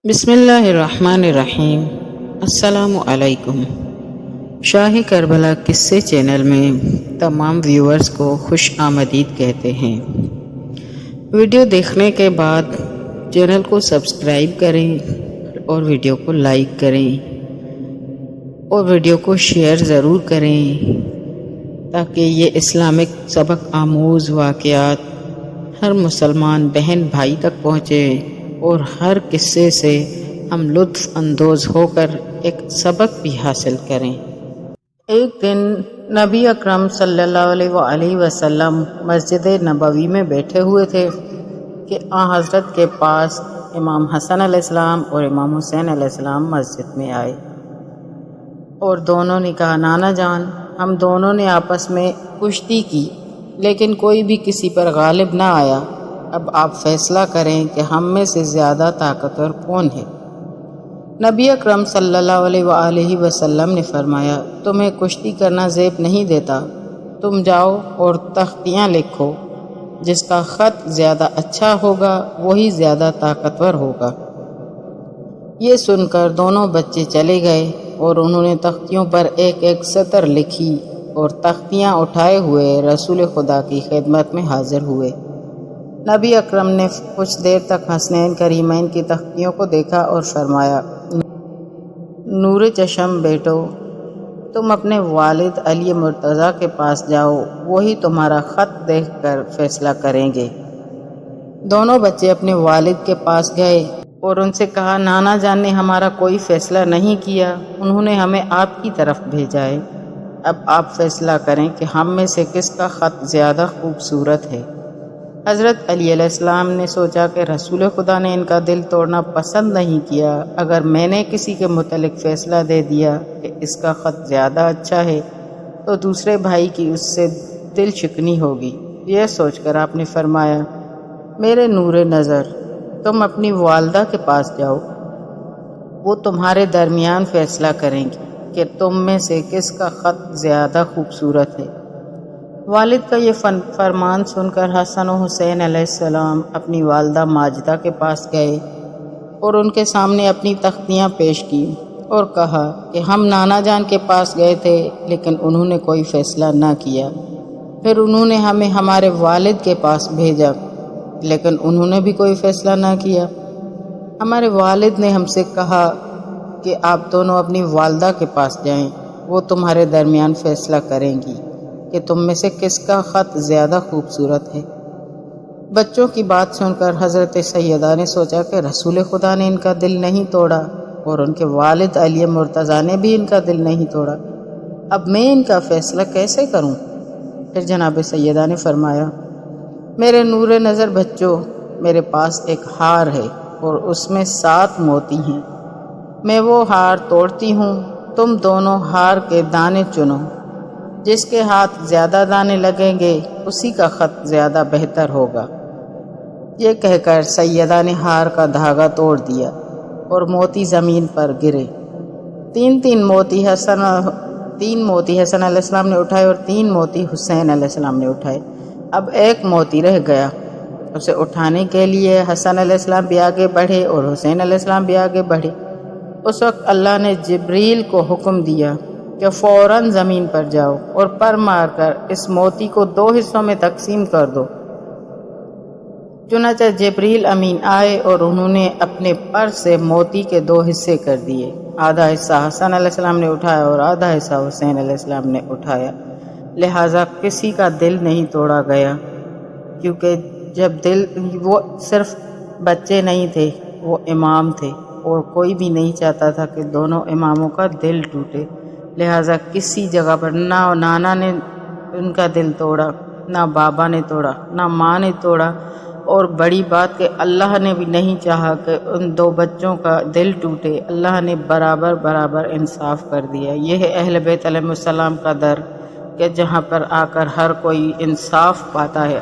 بسم اللہ الرحمن الرحیم۔ السلام علیکم۔ شاہ کربلا قصے چینل میں تمام ویورز کو خوش آمدید کہتے ہیں۔ ویڈیو دیکھنے کے بعد چینل کو سبسکرائب کریں اور ویڈیو کو لائک کریں اور ویڈیو کو شیئر ضرور کریں تاکہ یہ اسلامک سبق آموز واقعات ہر مسلمان بہن بھائی تک پہنچے اور ہر قصے سے ہم لطف اندوز ہو کر ایک سبق بھی حاصل کریں۔ ایک دن نبی اکرم صلی اللہ علیہ وآلہ وسلم مسجد نبوی میں بیٹھے ہوئے تھے کہ حضرت کے پاس امام حسن علیہ السلام اور امام حسین علیہ السلام مسجد میں آئے اور دونوں نے کہا، نانا جان، ہم دونوں نے آپس میں کشتی کی لیکن کوئی بھی کسی پر غالب نہ آیا۔ اب آپ فیصلہ کریں کہ ہم میں سے زیادہ طاقتور کون ہے؟ نبی اکرم صلی اللہ علیہ وآلہ وسلم نے فرمایا، تمہیں کشتی کرنا زیب نہیں دیتا، تم جاؤ اور تختیاں لکھو، جس کا خط زیادہ اچھا ہوگا وہی زیادہ طاقتور ہوگا۔ یہ سن کر دونوں بچے چلے گئے اور انہوں نے تختیوں پر ایک ایک سطر لکھی اور تختیاں اٹھائے ہوئے رسول خدا کی خدمت میں حاضر ہوئے۔ نبی اکرم نے کچھ دیر تک حسنین کریمین کی تختیوں کو دیکھا اور فرمایا، نور چشم بیٹو، تم اپنے والد علی مرتضیٰ کے پاس جاؤ، وہی تمہارا خط دیکھ کر فیصلہ کریں گے۔ دونوں بچے اپنے والد کے پاس گئے اور ان سے کہا، نانا جان نے ہمارا کوئی فیصلہ نہیں کیا، انہوں نے ہمیں آپ کی طرف بھیجا ہے۔ اب آپ فیصلہ کریں کہ ہم میں سے کس کا خط زیادہ خوبصورت ہے۔ حضرت علی علیہ السلام نے سوچا کہ رسول خدا نے ان کا دل توڑنا پسند نہیں کیا۔ اگر میں نے کسی کے متعلق فیصلہ دے دیا کہ اس کا خط زیادہ اچھا ہے تو دوسرے بھائی کی اس سے دل شکنی ہوگی۔ یہ سوچ کر آپ نے فرمایا، میرے نور نظر، تم اپنی والدہ کے پاس جاؤ، وہ تمہارے درمیان فیصلہ کریں گی کہ تم میں سے کس کا خط زیادہ خوبصورت ہے۔ والد کا یہ فرمان سن کر حسن و حسین علیہ السلام اپنی والدہ ماجدہ کے پاس گئے اور ان کے سامنے اپنی تختیاں پیش کی اور کہا کہ ہم نانا جان کے پاس گئے تھے لیکن انہوں نے کوئی فیصلہ نہ کیا۔ پھر انہوں نے ہمیں ہمارے والد کے پاس بھیجا لیکن انہوں نے بھی کوئی فیصلہ نہ کیا۔ ہمارے والد نے ہم سے کہا کہ آپ دونوں اپنی والدہ کے پاس جائیں، وہ تمہارے درمیان فیصلہ کریں گی کہ تم میں سے کس کا خط زیادہ خوبصورت ہے۔ بچوں کی بات سن کر حضرت سیدہ نے سوچا کہ رسول خدا نے ان کا دل نہیں توڑا اور ان کے والد علی مرتضیٰ نے بھی ان کا دل نہیں توڑا، اب میں ان کا فیصلہ کیسے کروں؟ پھر جناب سیدہ نے فرمایا، میرے نور نظر بچوں، میرے پاس ایک ہار ہے اور اس میں 7 موتی ہیں، میں وہ ہار توڑتی ہوں، تم دونوں ہار کے دانے چنو، جس کے ہاتھ زیادہ دانے لگیں گے اسی کا خط زیادہ بہتر ہوگا۔ یہ کہہ کر سیدہ نے ہار کا دھاگا توڑ دیا اور موتی زمین پر گرے۔ 3 موتی حسن علیہ السلام نے اٹھائے اور 3 موتی حسین علیہ السلام نے اٹھائے۔ اب ایک موتی رہ گیا، اسے اٹھانے کے لیے حسن علیہ السلام بھی آگے بڑھے اور حسین علیہ السلام بھی آگے بڑھے۔ اس وقت اللہ نے جبریل کو حکم دیا کہ فوراً زمین پر جاؤ اور پر مار کر اس موتی کو 2 حصوں میں تقسیم کر دو۔ چنانچہ جبریل امین آئے اور انہوں نے اپنے پر سے موتی کے 2 حصے کر دیے، آدھا حصہ حسن علیہ السلام نے اٹھایا اور آدھا حصہ حسین علیہ السلام نے اٹھایا۔ لہٰذا کسی کا دل نہیں توڑا گیا، کیونکہ جب وہ صرف بچے نہیں تھے، وہ امام تھے اور کوئی بھی نہیں چاہتا تھا کہ دونوں اماموں کا دل ٹوٹے۔ لہٰذا کسی جگہ پر نہ نانا نے ان کا دل توڑا، نہ بابا نے توڑا، نہ ماں نے توڑا، اور بڑی بات کہ اللہ نے بھی نہیں چاہا کہ ان 2 بچوں کا دل ٹوٹے، اللہ نے برابر انصاف کر دیا۔ یہ ہے اہل بیت علیہ السلام کا در کہ جہاں پر آ کر ہر کوئی انصاف پاتا ہے۔